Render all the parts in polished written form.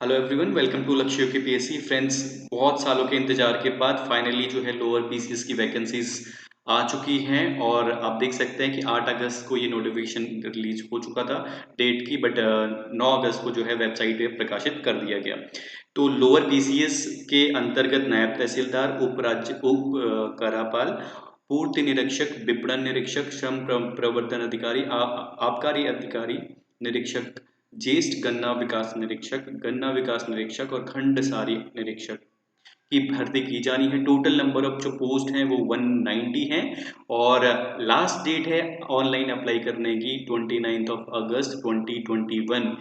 Hello everyone, welcome to लक्ष्य की PSC friends. बहुत सालों के इंतजार के बाद फाइनली जो है लोअर पीसीएस की वैकेंसीज आ चुकी हैं और आप देख सकते हैं कि 8 अगस्त को ये नोटिफिकेशन रिलीज हो चुका था डेट की, बट 9 अगस्त को जो है वेबसाइट पे प्रकाशित कर दिया गया। तो लोअर पीसीएस के अंतर्गत नायब तहसीलदार, उप करापाल, पूर्ति निरीक्षक, विपणन निरीक्षक, प्रवर्तन अधिकारी, आबकारी अधिकारी निरीक्षक, ज्येष्ठ गन्ना विकास निरीक्षक और खंड सारी निरीक्षक की भर्ती की जानी है। टोटल नंबर ऑफ जो पोस्ट हैं वो 190 हैं और लास्ट डेट है ऑनलाइन अप्लाई करने की 29 अगस्त 2021।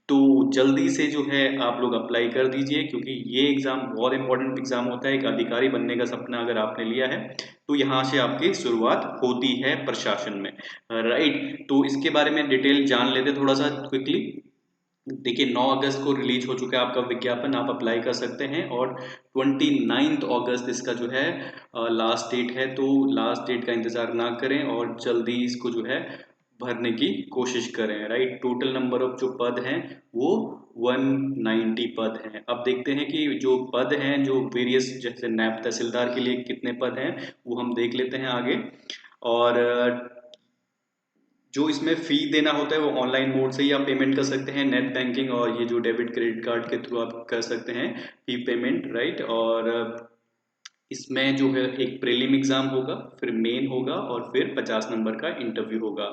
तो जल्दी से जो है आप लोग अप्लाई कर दीजिए, क्योंकि ये एग्जाम बहुत इंपॉर्टेंट एग्जाम होता है। एक अधिकारी बनने का सपना अगर आपने लिया है तो यहाँ से आपकी शुरुआत होती है प्रशासन में, राइट। तो इसके बारे में डिटेल जान लेते थोड़ा सा क्विकली। देखिए, 9 अगस्त को रिलीज हो चुका है आपका विज्ञापन, आप अप्लाई कर सकते हैं और 29 अगस्त इसका जो है लास्ट डेट है। तो लास्ट डेट का इंतजार ना करें और जल्दी इसको जो है भरने की कोशिश करें, राइट। टोटल नंबर ऑफ जो पद हैं वो 190 पद हैं। अब देखते हैं कि जो पद हैं, जो वेरियस, जैसे नायब तहसीलदार के लिए कितने पद हैं वो हम देख लेते हैं आगे। और जो इसमें फी देना होता है वो ऑनलाइन मोड से ही आप पेमेंट कर सकते हैं, नेट बैंकिंग और ये जो डेबिट क्रेडिट कार्ड के थ्रू आप कर सकते हैं फी पेमेंट, राइट। और इसमें जो है एक प्रीलिम एग्जाम होगा, फिर मेन होगा और फिर 50 नंबर का इंटरव्यू होगा।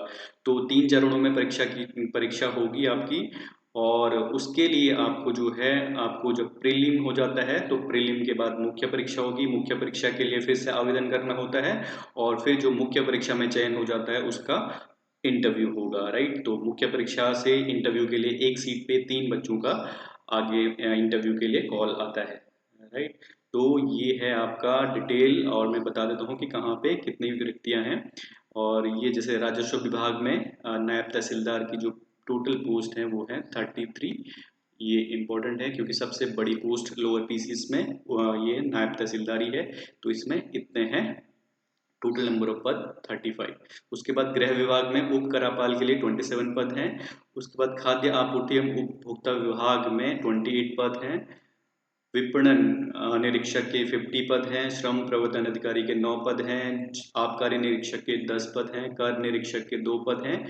तो 3 चरणों में परीक्षा होगी आपकी। और उसके लिए आपको जो है, आपको जब प्रीलिम हो जाता है तो प्रीलिम के बाद मुख्य परीक्षा होगी। मुख्य परीक्षा के लिए फिर से आवेदन करना होता है और फिर जो मुख्य परीक्षा में चयन हो जाता है उसका इंटरव्यू होगा, राइट। तो मुख्य परीक्षा से इंटरव्यू के लिए एक सीट पे 3 बच्चों का आगे इंटरव्यू के लिए कॉल आता है, राइट। तो ये है आपका डिटेल और मैं बता देता हूँ कि कहाँ पे कितनी रिक्तियाँ हैं। और ये जैसे राजस्व विभाग में नायब तहसीलदार की जो टोटल पोस्ट है वो है 33। ये इम्पोर्टेंट है क्योंकि सबसे बड़ी पोस्ट लोअर पीसीएस में ये नायब तहसीलदारी है। तो इसमें इतने हैं टोटल नंबर ऑफ पद 35। उसके बाद गृह विभाग में उप करापाल के लिए 27 पद हैं। उसके बाद खाद्य आपूर्ति एवं उपभोक्ता विभाग में 28 पद हैं। विपणन निरीक्षक के 50 पद हैं। श्रम प्रवर्तन अधिकारी के 9 पद हैं। आबकारी निरीक्षक के 10 पद हैं। कर निरीक्षक के 2 पद हैं।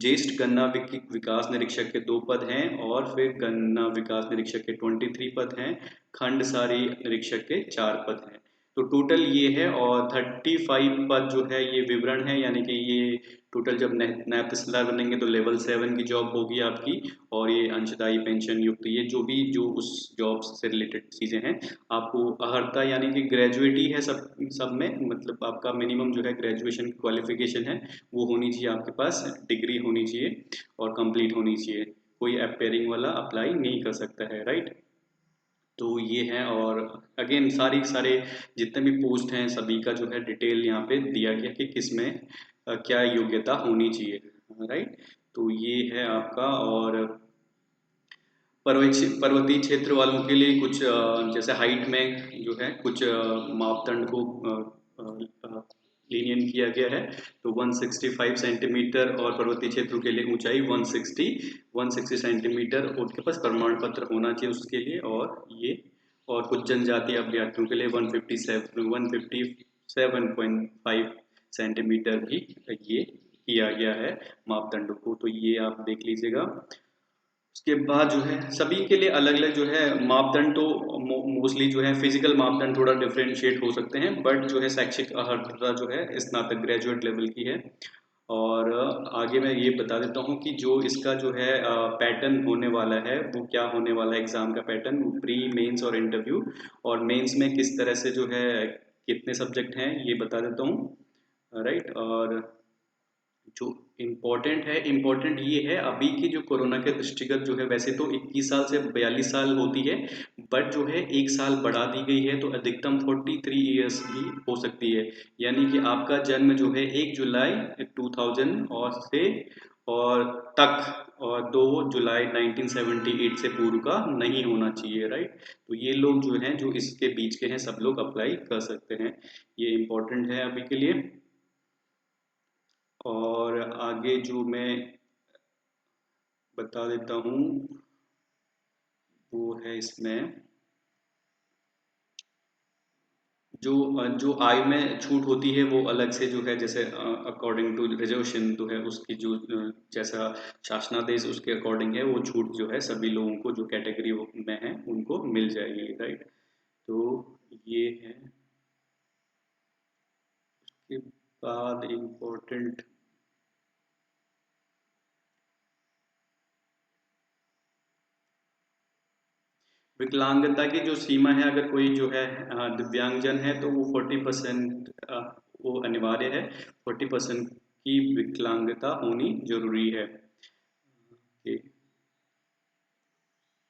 ज्येष्ठ गन्ना विकास निरीक्षक के 2 पद हैं और फिर गन्ना विकास निरीक्षक के 23 पद हैं। खंड सारी निरीक्षक के 4 पद हैं। तो टोटल ये है और 35 पद जो है ये विवरण है, यानी कि ये टोटल जब नायब तहसीलदार बनेंगे तो लेवल 7 की जॉब होगी आपकी। और ये अंशदायी पेंशन युक्त, ये जो भी जो उस जॉब से रिलेटेड चीज़ें हैं, आपको अहर्ता यानी कि ग्रेजुएट ही है सब सब में, मतलब आपका मिनिमम जो है ग्रेजुएशन क्वालिफिकेशन है वो होनी चाहिए आपके पास, डिग्री होनी चाहिए और कंप्लीट होनी चाहिए। कोई अपेयरिंग वाला अप्लाई नहीं कर सकता है, राइट। तो ये है। और अगेन सारे जितने भी पोस्ट हैं सभी का जो है डिटेल यहाँ पे दिया गया कि किस में क्या योग्यता होनी चाहिए, राइट। तो ये है आपका। और पर्वतीय क्षेत्र वालों के लिए कुछ जैसे हाइट में जो है कुछ मापदंड को लीनियन किया गया है। तो 165 सेंटीमीटर और पर्वतीय क्षेत्रों के लिए ऊंचाई 160 सेंटीमीटर उनके पास प्रमाण पत्र होना चाहिए उसके लिए। और ये और कुछ जनजातीय अभ्यर्थियों के लिए 157.5 सेंटीमीटर भी ये किया गया है मापदंडों को। तो ये आप देख लीजिएगा। उसके बाद जो है सभी के लिए अलग अलग जो है मापदंड, तो मोस्टली जो है फिजिकल मापदंड थोड़ा डिफरेंशिएट हो सकते हैं, बट जो है शैक्षिक अर्हता जो है स्नातक ग्रेजुएट लेवल की है। और आगे मैं ये बता देता हूँ कि जो इसका जो है पैटर्न होने वाला है वो क्या होने वाला है। एग्जाम का पैटर्न प्री मेंस और इंटरव्यू, और मेंस में किस तरह से जो है कितने सब्जेक्ट हैं ये बता देता हूँ, राइट। और जो इम्पोर्टेंट है, इम्पोर्टेंट ये है अभी की जो कोरोना के दृष्टिगत जो है, वैसे तो 21 साल से 42 साल होती है, बट जो है एक साल बढ़ा दी गई है तो अधिकतम 43 ईयर्स भी हो सकती है। यानी कि आपका जन्म जो है 1 जुलाई 2000 और से और तक और 2 जुलाई 1978 से पूर्व का नहीं होना चाहिए, राइट। तो ये लोग जो हैं जो इसके बीच के हैं सब लोग अप्लाई कर सकते हैं। ये इम्पोर्टेंट है अभी के लिए। और आगे जो मैं बता देता हूँ वो है इसमें जो आय में छूट होती है वो अलग से जो है, जैसे अकॉर्डिंग टू रिजर्वेशन जो है उसकी जो जैसा शासनादेश उसके अकॉर्डिंग है, वो छूट जो है सभी लोगों को जो कैटेगरी में है उनको मिल जाएगी, राइट। तो ये है। उसके बाद इम्पोर्टेंट विकलांगता की जो सीमा है, अगर कोई जो है दिव्यांगजन है तो वो 40% वो अनिवार्य है, 40% की विकलांगता होनी जरूरी है। कि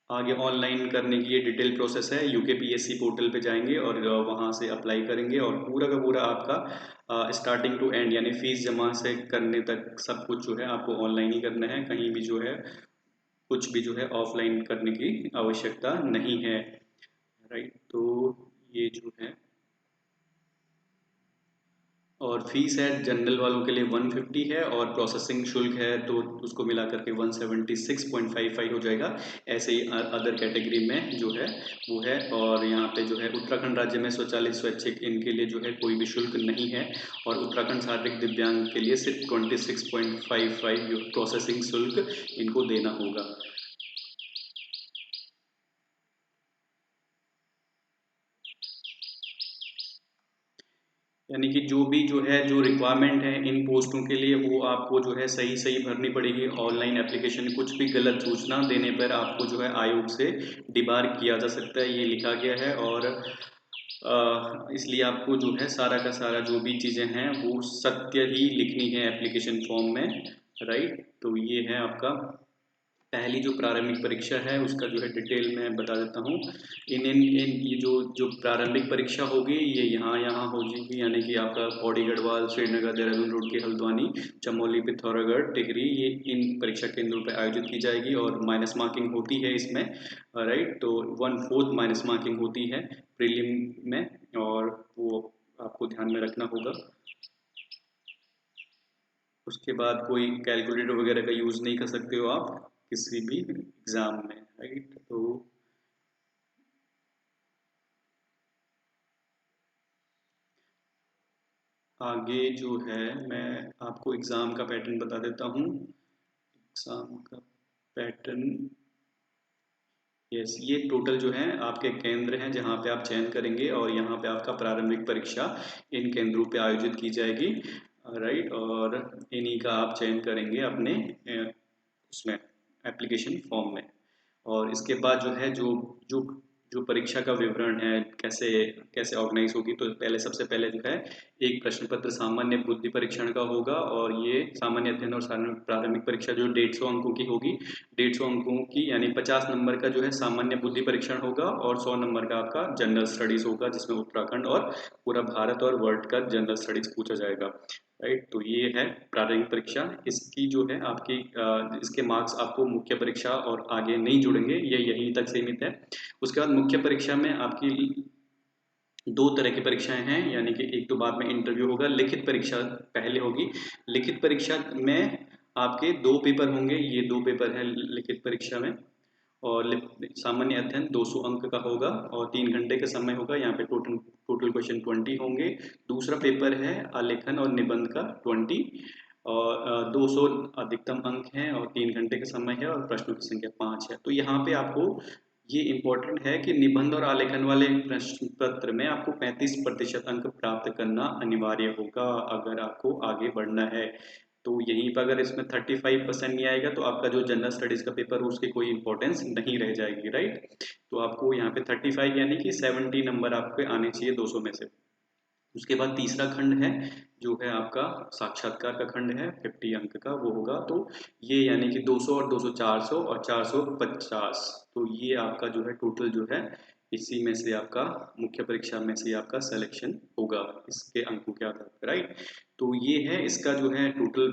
आगे ऑनलाइन करने की ये डिटेल प्रोसेस है, यूकेपीएससी पोर्टल पे जाएंगे और वहाँ से अप्लाई करेंगे, और पूरा का पूरा आपका स्टार्टिंग टू एंड यानी फीस जमा से करने तक सब कुछ जो है आपको ऑनलाइन ही करना है, कहीं भी जो है कुछ भी जो है ऑफलाइन करने की आवश्यकता नहीं है, राइट। तो ये जो है, और फीस है जनरल वालों के लिए 150 है, और प्रोसेसिंग शुल्क है तो उसको मिला करके 176.55 हो जाएगा। ऐसे ही अदर कैटेगरी में जो है वो है। और यहाँ पे जो है उत्तराखंड राज्य में स्वचालित स्वैच्छिक इनके लिए जो है कोई भी शुल्क नहीं है, और उत्तराखंड शारीरिक दिव्यांग के लिए सिर्फ 26.55 प्रोसेसिंग शुल्क इनको देना होगा। यानी कि जो भी जो है जो रिक्वायरमेंट है इन पोस्टों के लिए, वो आपको जो है सही सही भरनी पड़ेगी। ऑनलाइन एप्लीकेशन कुछ भी गलत सूचना देने पर आपको जो है आयोग से डिबार किया जा सकता है, ये लिखा गया है। और इसलिए आपको जो है सारा का सारा जो भी चीज़ें हैं वो सत्य ही लिखनी है एप्लीकेशन फॉर्म में, राइट। तो ये है आपका पहली जो प्रारंभिक परीक्षा है उसका जो है डिटेल में बता देता हूँ। इन ये जो जो प्रारंभिक परीक्षा होगी ये यहाँ यहाँ होगी, यानी कि आपका पौड़ी गढ़वाल श्रीनगर देहरादून रुड़की हल्द्वानी चमोली पिथौरागढ़ टिहरी, ये इन परीक्षा केंद्रों पर आयोजित की जाएगी, और माइनस मार्किंग होती है इसमें, राइट। तो 1/4 माइनस मार्किंग होती है प्रीलिम में, और वो आपको ध्यान में रखना होगा। उसके बाद कोई कैलकुलेटर वगैरह का यूज़ नहीं कर सकते हो आप किसी भी एग्ज़ाम में, राइट। तो आगे जो है मैं आपको एग्ज़ाम का पैटर्न बता देता हूँ। एग्ज़ाम का पैटर्न, यस, ये टोटल जो है आपके केंद्र हैं जहाँ पे आप चयन करेंगे, और यहाँ पे आपका प्रारंभिक परीक्षा इन केंद्रों पे आयोजित की जाएगी, राइट। और इन्हीं का आप चयन करेंगे अपने उसमें एप्लीकेशन फॉर्म में। और इसके बाद जो है जो जो परीक्षा का विवरण है कैसे कैसे ऑर्गेनाइज होगी, तो पहले सबसे पहले जो है एक प्रश्न पत्र सामान्य बुद्धि परीक्षण का होगा, और ये सामान्य अध्ययन और प्रारंभिक परीक्षा जो 150 अंकों की होगी, 150 अंकों की यानी 50 नंबर का जो है सामान्य बुद्धि परीक्षण होगा, और 100 नंबर का आपका जनरल स्टडीज होगा, जिसमें उत्तराखंड और पूरा भारत और वर्ल्ड का जनरल स्टडीज पूछा जाएगा, राइट। तो ये है प्रारंभिक परीक्षा। इसकी जो है आपकी इसके मार्क्स आपको मुख्य परीक्षा और आगे नहीं जुड़ेंगे, ये यहीं तक सीमित है। उसके बाद मुख्य परीक्षा में आपकी दो तरह की परीक्षाएं हैं, यानी कि एक तो बाद में इंटरव्यू होगा, लिखित परीक्षा पहले होगी। लिखित परीक्षा में आपके दो पेपर होंगे, ये दो पेपर हैं लिखित परीक्षा में। और सामान्य अध्ययन 200 अंक का होगा, और 3 घंटे का समय होगा, यहाँ पे टोटल टोटल क्वेश्चन 20 होंगे। दूसरा पेपर है आलेखन और निबंध का 20, और 200 अधिकतम अंक हैं, और 3 घंटे का समय है, और प्रश्नों की संख्या 5 है। तो यहाँ पे आपको ये इम्पोर्टेंट है कि निबंध और आलेखन वाले प्रश्न पत्र में आपको 35% अंक प्राप्त करना अनिवार्य होगा अगर आपको आगे बढ़ना है। तो यहीं पर अगर इसमें 35% नहीं आएगा तो आपका जो जनरल स्टडीज का पेपर हो उसकी कोई इंपॉर्टेंस नहीं रह जाएगी, राइट। तो आपको यहाँ पे 35 यानी कि 70 नंबर आपके आने चाहिए 200 में से। उसके बाद तीसरा खंड है जो है आपका साक्षात्कार का खंड है, 50 अंक का वो होगा। तो ये यानी कि 200 और 200 400 और 450, तो ये आपका जो है टोटल जो है इसी में से आपका मुख्य परीक्षा में से आपका सिलेक्शन होगा इसके अंकों के आधार पर, राइट। तो ये है इसका जो है टोटल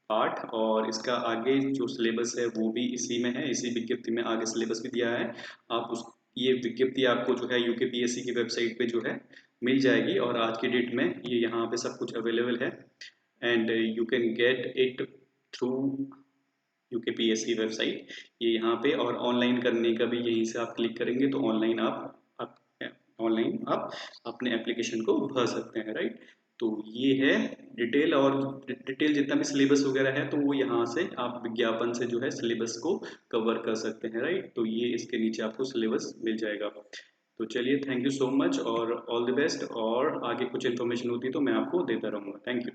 पार्ट, और इसका आगे जो सिलेबस है वो भी इसी में है, इसी विज्ञप्ति में आगे सिलेबस भी दिया है। आप उस ये विज्ञप्ति आपको जो है यूकेपीएससी की वेबसाइट पे जो है मिल जाएगी, और आज की डेट में ये यहाँ पे सब कुछ अवेलेबल है, and you can get it through UKPSC website ये यहाँ पे, और ऑनलाइन करने का भी यहीं से आप क्लिक करेंगे तो ऑनलाइन आप अपने एप्लीकेशन को भर सकते हैं, राइट। तो ये है डिटेल, और डिटेल जितना भी सिलेबस वगैरह है तो वो यहाँ से आप विज्ञापन से जो है सिलेबस को कवर कर सकते हैं, राइट। तो ये इसके नीचे आपको सिलेबस मिल जाएगा। तो चलिए, थैंक यू सो मच और ऑल द बेस्ट, और आगे कुछ इन्फॉर्मेशन होती तो मैं आपको देता रहूँगा। Thank you.